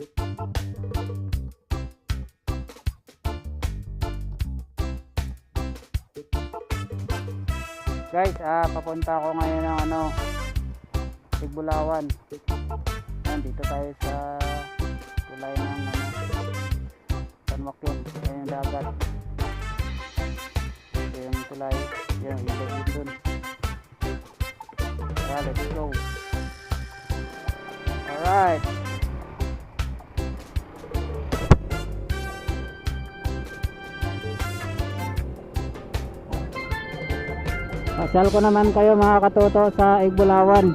Guys, papunta ako ngayon ng Tigbulawan. Dito tayo sa tulay ng San Joaquin. Ayan yung dagat. Ito yung tulay. Yan yung ilog dun. Kaya let's go. Alright. Pasyal ko naman kayo mga katoto sa Tigbulawan.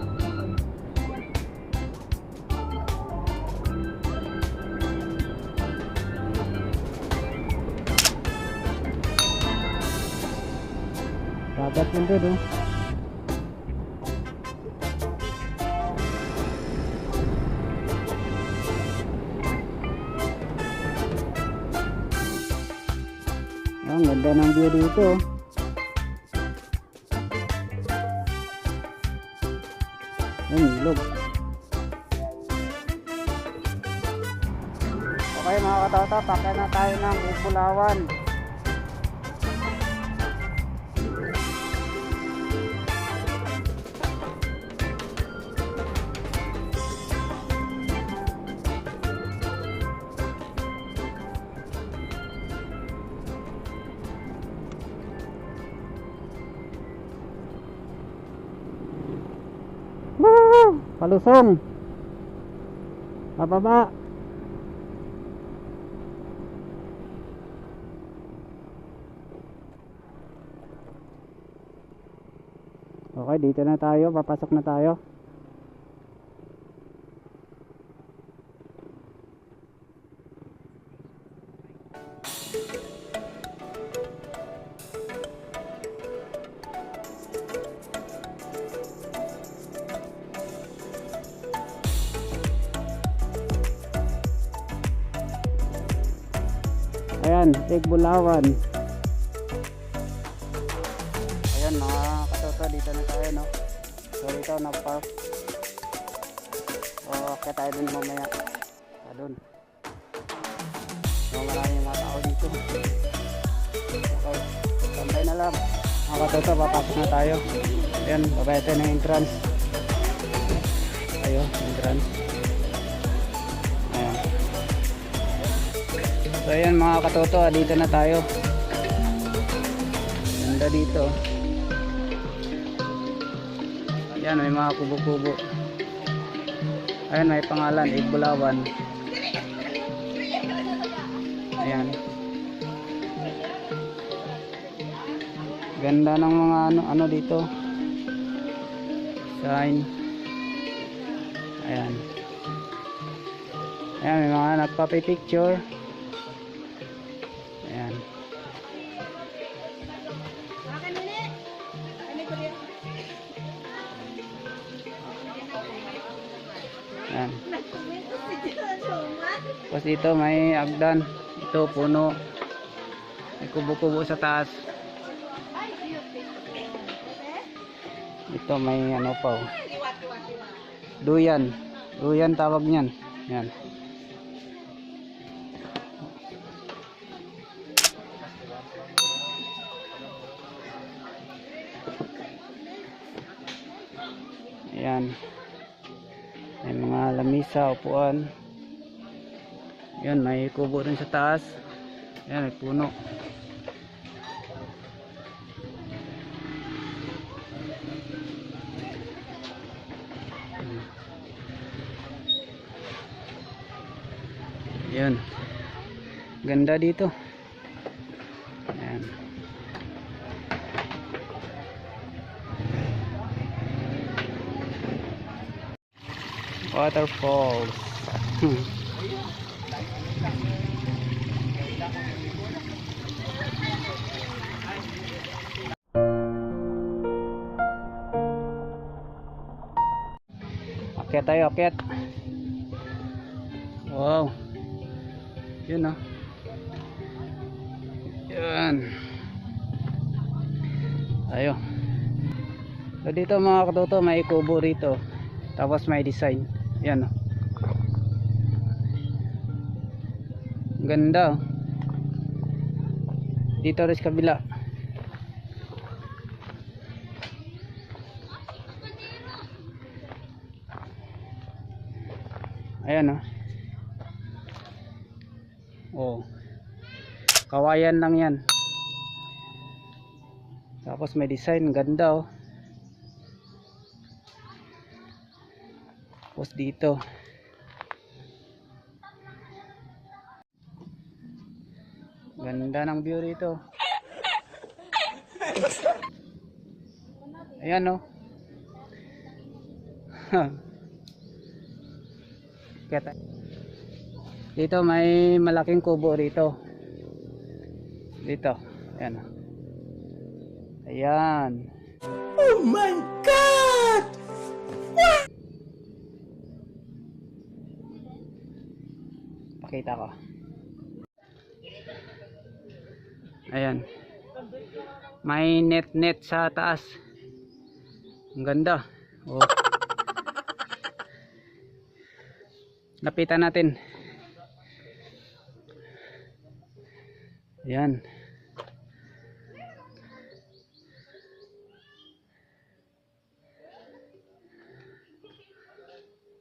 Dagat yun doon, oh. Ang ganda ng view dito, oh. Yung ilog. Okay mga katauta, pakay na tayo ng Tigbulawan. Palusong pababa. Okay, dito na tayo, papasok na tayo. Ayan, Tigbulawan. Ayan mga katoto, dito na tayo, no? So ito nag-park. So kaya tayo din mamaya doon. So maraming mga tao dito. Okay, sambay na lang mga katoto, papasok na tayo. Ayan, babaya tayo ng entrance. Ayo, entrance. So ayan mga katoto, dito na tayo. Ganda dito. Ayan, may mga kubo-kubo. Ayan, may pangalan, Tigbulawan. Ayan. Ganda ng mga ano dito. Sign. Ayan. Ayan, may mga nagpa-picture. Ayan. Ayan. Tapos dito may agdan. Ito puno. May kubo-kubo sa taas. Ito may ano pa, oh. Duyan. Duyan tawag niyan. Ayan. Ayan. May mga lamisa, upuan. Ayan, may kubo rin sa taas. Ayan, may puno. Ayan. Ganda dito. Ayan. Waterfalls. Akyat tayo, akyat. Wow. Yun, oh. Yan. Ayo. So dito mga katoto, may kubo rito. Tapos may design. Yan, oh. Ganda. Dito rin sa kabila. Ayan, oh. Kawayan lang yan. Tapos may design, ganda, oh. Tapos dito ganda ng view rito. Ayan, oh. Dito may malaking kubo rito. Dito. Ayan. Ayan. Oh my God! Pakita ko. Ayan. May net sa taas. Ang ganda. Oh. Lapitan natin. Ayan.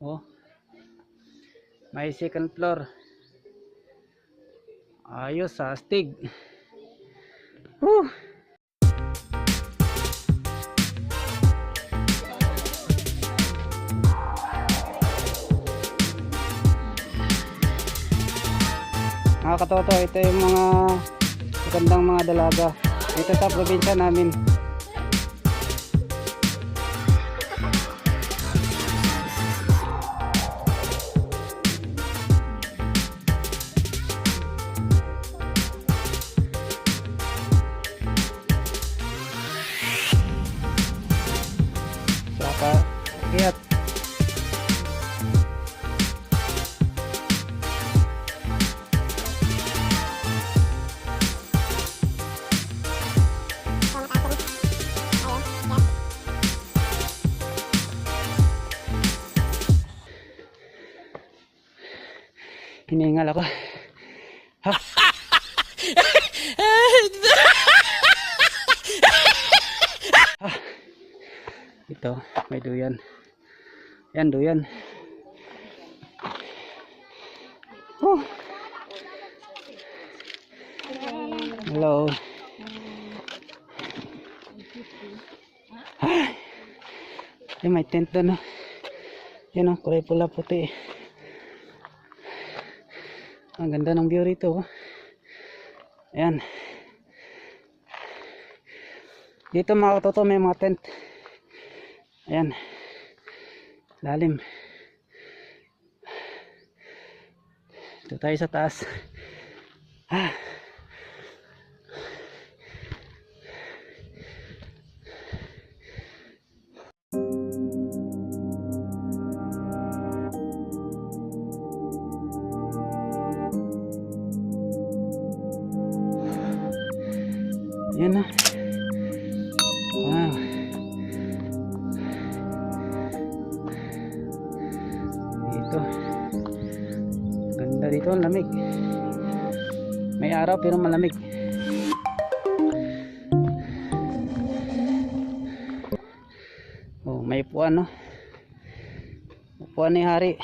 Oh. May second floor. Ayos, astig. Woo! Mga katoto, ito yung mga magandang mga dalaga dito sa probinsya namin. Saka kiyat. Hiningal ako. Ha? Ito, may duyan. Yan, duyan. Oh. Hello. Ay, may tent doon. Yan, kulay pula puti. Ang ganda ng view rito. Ayan. Dito mga katoto may mga tent. Ayan. Lalim. Dito tayo sa taas. Yan na. Wow. Dito. Ganda dito, ang lamig. May araw pero malamig. Oh, may upuan, no? Upuan ni hari.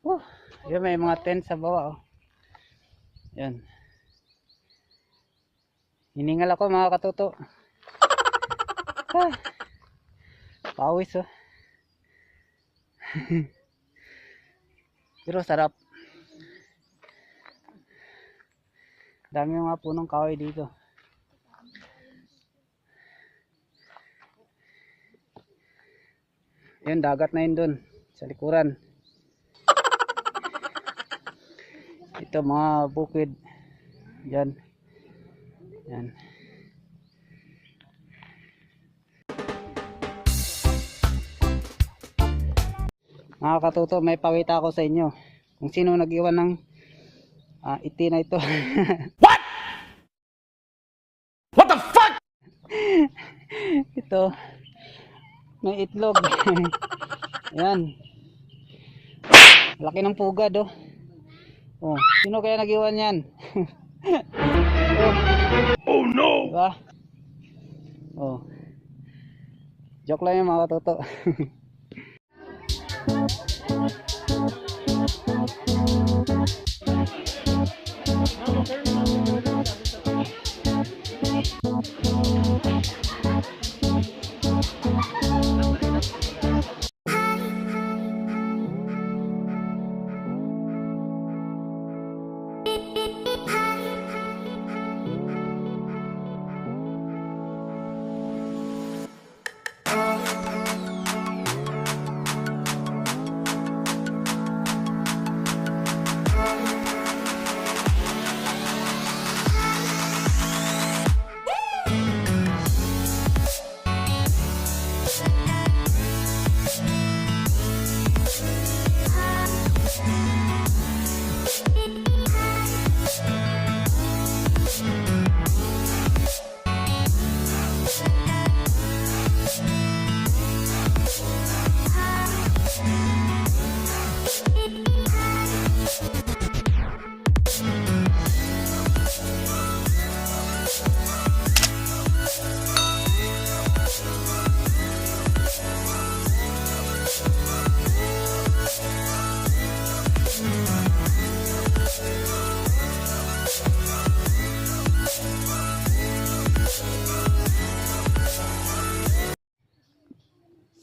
Oh, yun may mga tent sa bawah, oh. Yan. Hiningal ako mga katoto. Pawis, oh. Pero sarap. Dami mga punong kahoy dito. Yan, dagat na yun dun sa likuran. Ito mga bukid. Yan. Yan. Mga katuto, may pakita ako sa inyo kung sino nag-iwan ng iti na ito. What? What the fuck? Ito. may itlog. Yan. Laki ng pugad oh. Oh, sino kaya nag-iwan yan? Oh no! Diba? Oh. Joke lang yung mga katoto.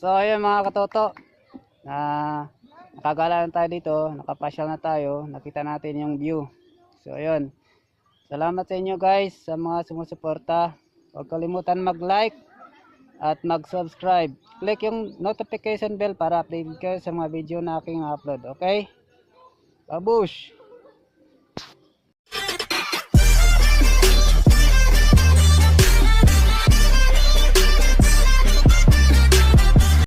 So ayun mga katoto, nakagala na tayo dito, nakapasyal na tayo, nakita natin yung view. So ayun, salamat sa inyo guys sa mga sumusuporta. Huwag kalimutan mag-like at mag-subscribe. Click yung notification bell para update kayo sa mga video na aking upload. Okay? Babush!